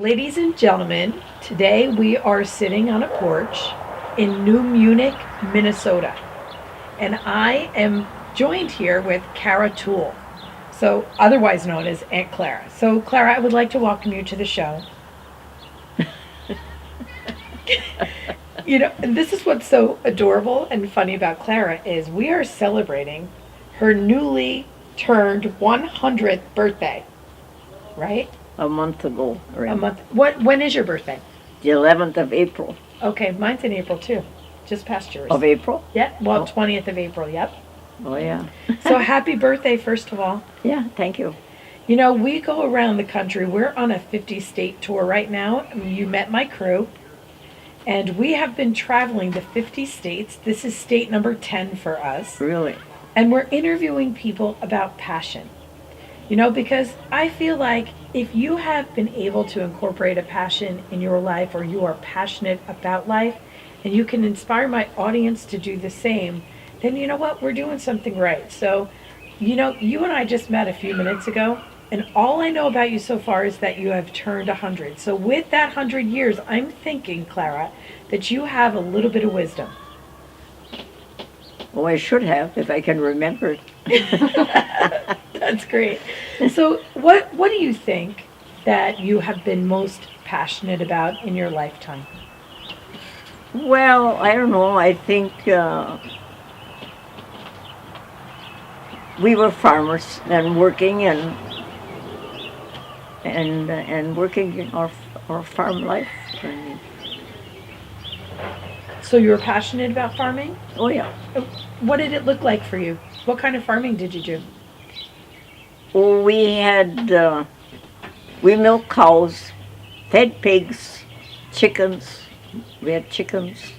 Ladies and gentlemen, today we are sitting on a porch in New Munich, Minnesota. And I am joined here with Cara Toole, so otherwise known as Aunt Clara. So Clara, I would like to welcome you to the show. This is what's so adorable and funny about Clara is we are celebrating her newly turned 100th birthday, right? A month ago. A month. When is your birthday? The 11th of April. Okay, mine's in April too. Just past yours. Of April? Yeah, well, Oh. 20th of April, yep. Oh, yeah. So happy birthday, first of all. Yeah, thank you. You know, we go around the country. We're on a 50-state tour right now. You met my crew. And we have been traveling to 50 states. This is state number 10 for us. Really? And we're interviewing people about passion. You know, because I feel like if you have been able to incorporate a passion in your life or you are passionate about life and you can inspire my audience to do the same, then you know what? We're doing something right. So, you know, you and I just met a few minutes ago, and all I know about you so far is that you have turned 100. So with that 100 years, I'm thinking, Clara, that you have a little bit of wisdom. Oh, I should have, if I can remember it. That's great. So what do you think that you have been most passionate about in your lifetime? Well, I don't know. I think we were farmers and working and working in our farm life. So you were passionate about farming? Oh, yeah. What did it look like for you? What kind of farming did you do? Well, we milked cows, fed pigs, chickens. We had chickens.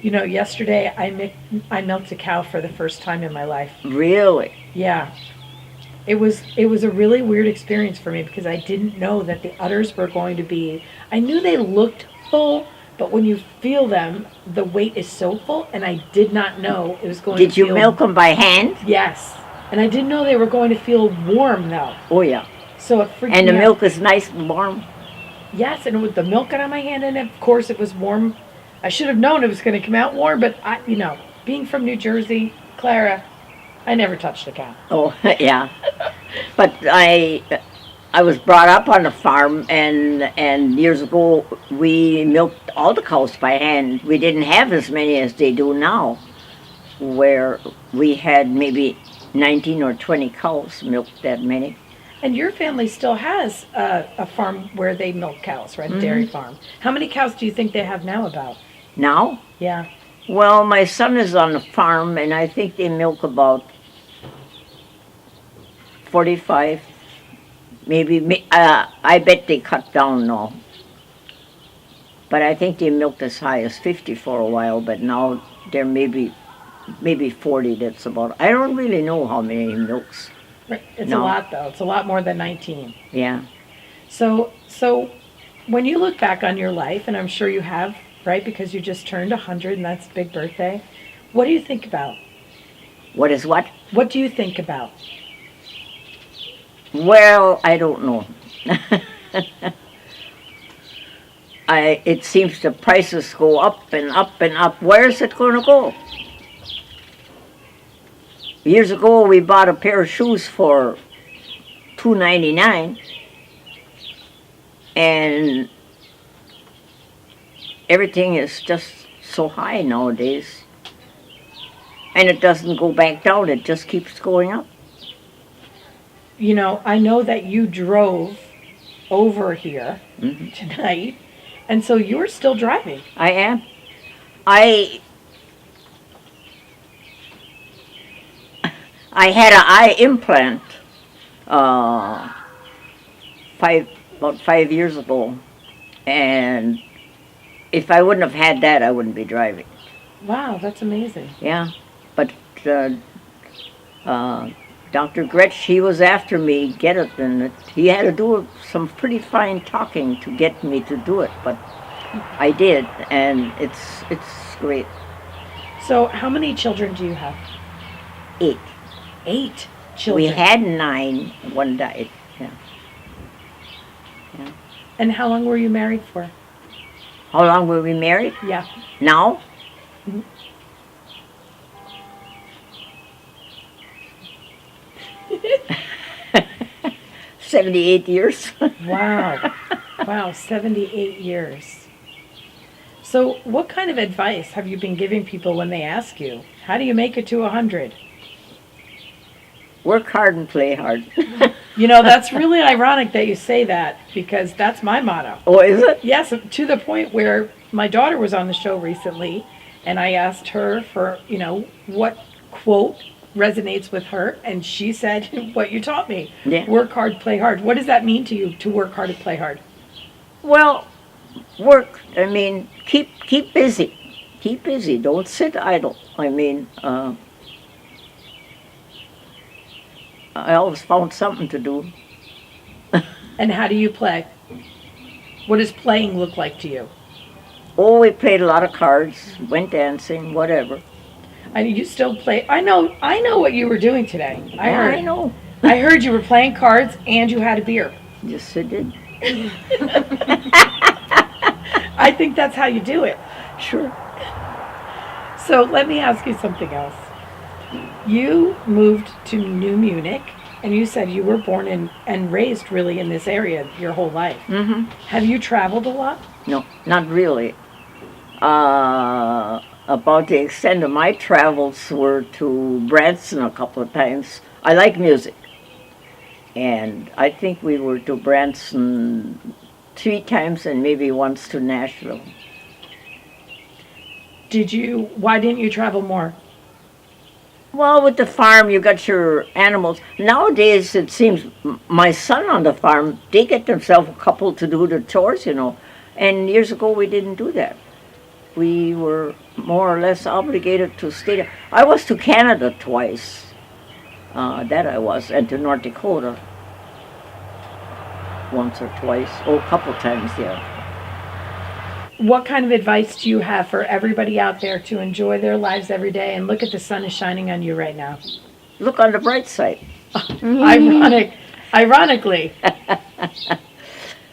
You know, yesterday I milked a cow for the first time in my life. Really? Yeah. It was a really weird experience for me because I didn't know that the udders were going to be, I knew they looked full, but when you feel them, the weight is so full, and I did not know it was going to feel... Did you milk them by hand? Yes. And I didn't know they were going to feel warm, though. Oh, yeah. So it freaked And me the out. milk is nice and warm? Yes, and with the milk got on my hand, and of course it was warm. I should have known it was going to come out warm, but being from New Jersey, Clara, I never touched a cow. Oh, yeah. But I was brought up on a farm, and years ago we milked all the cows by hand. We didn't have as many as they do now, where we had maybe 19 or 20 cows, milked that many. And your family still has a farm where they milk cows, right? A dairy farm. How many cows do you think they have now about? Now? Yeah. Well, my son is on the farm, and I think they milk about 45. Maybe, I bet they cut down now. But I think they milked as high as 50 for a while, but now they're maybe 40, that's about. I don't really know how many he milks. Right. It's No. a lot, though. It's a lot more than 19. Yeah. So when you look back on your life, and I'm sure you have, right, because you just turned 100, and that's a big birthday, what do you think about? What is what? What do you think about? Well, I don't know. It seems the prices go up and up and up. Where is it going to go? Years ago, we bought a pair of shoes for $2.99, and everything is just so high nowadays. And it doesn't go back down, it just keeps going up. You know, I know that you drove over here tonight, and so you're still driving. I am. I had an eye implant about 5 years ago, and if I wouldn't have had that, I wouldn't be driving. Wow, that's amazing. Yeah, but Dr. Gretsch, he was after me get it, and he had to do some pretty fine talking to get me to do it, but I did, and it's great. So how many children do you have? 8. 8 We children. had 9, one died. Yeah. Yeah. And how long were you married for? How long were we married? Yeah. Now? Mhm. Mm-hmm. 78 years. Wow. Wow, 78 years. So what kind of advice have you been giving people when they ask you, how do you make it to 100? Work hard and play hard. You know, that's really ironic that you say that because that's my motto. Oh, is it? Yes, to the point where my daughter was on the show recently and I asked her for, what quote resonates with her, and she said what you taught me. Yeah. Work hard, play hard. What does that mean to you, to work hard and play hard? Well, keep busy. Keep busy. Don't sit idle. I always found something to do. And how do you play? What does playing look like to you? Oh, we played a lot of cards, went dancing, whatever. And you still play. I know what you were doing today. I know. I heard you were playing cards and you had a beer. Yes, I did. I think that's how you do it. Sure. So let me ask you something else. You moved to New Munich, and you said you were born and raised really in this area your whole life. Mm-hmm. Have you traveled a lot? No, not really. About the extent of my travels were to Branson a couple of times. I like music. And I think we were to Branson 3 times and maybe once to Nashville. Why didn't you travel more? Well, with the farm, you got your animals. Nowadays, it seems my son on the farm, they get themselves a couple to do the chores, And years ago, we didn't do that. We were more or less obligated to stay there. I was to Canada twice. That I was, and to North Dakota once or twice. Oh, a couple times, yeah. What kind of advice do you have for everybody out there to enjoy their lives every day and look at the sun is shining on you right now? Look on the bright side. Ironically.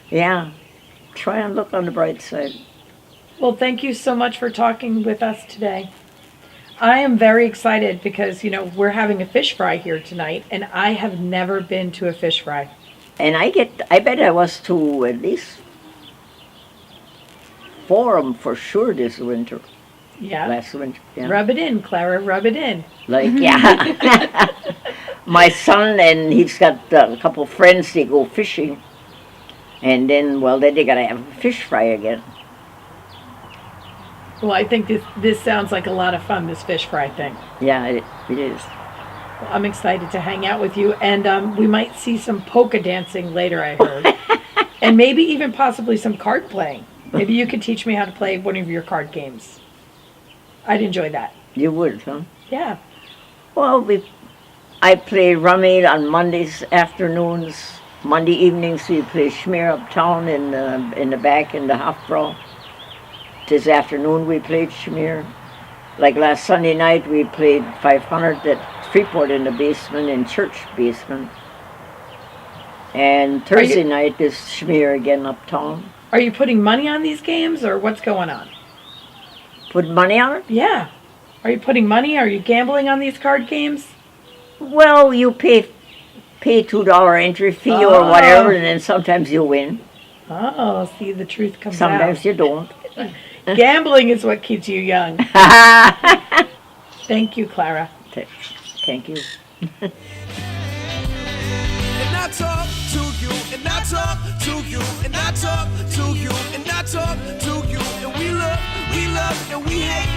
Yeah. Try and look on the bright side. Well, thank you so much for talking with us today. I am very excited because, we're having a fish fry here tonight, and I have never been to a fish fry. And I bet I was to at least 4 of them for sure this winter. Yeah. Last winter, yeah. Rub it in, Clara, rub it in. Yeah. My son, and he's got a couple of friends, they go fishing. And then they got to have a fish fry again. Well, I think this sounds like a lot of fun, this fish fry thing. Yeah, it is. Well, I'm excited to hang out with you, and we might see some polka dancing later, I heard. And maybe even possibly some card playing. Maybe you could teach me how to play one of your card games. I'd enjoy that. You would, huh? Yeah. Well, I play rummy on Mondays afternoons. Monday evenings we play schmear uptown in the back in the Hofbrau. This afternoon we played schmear. Like last Sunday night we played 500 at Freeport in the basement, in church basement. And Thursday night is schmear again uptown. Are you putting money on these games, or what's going on? Put money on it? Yeah. Are you putting money? Are you gambling on these card games? Well, you pay $2 entry fee or whatever, and then sometimes you win. Oh, see, the truth comes out. Sometimes you don't. Gambling is what keeps you young. Thank you, Clara. Thank you. And I talk to you, and I talk to you, and I talk to you, and I talk to you, and we love, and we hate,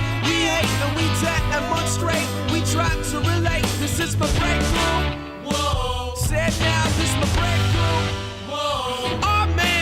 and we demonstrate. We try to relate. This is my breakthrough. Whoa. Said now, this is my breakthrough. Whoa. Oh man.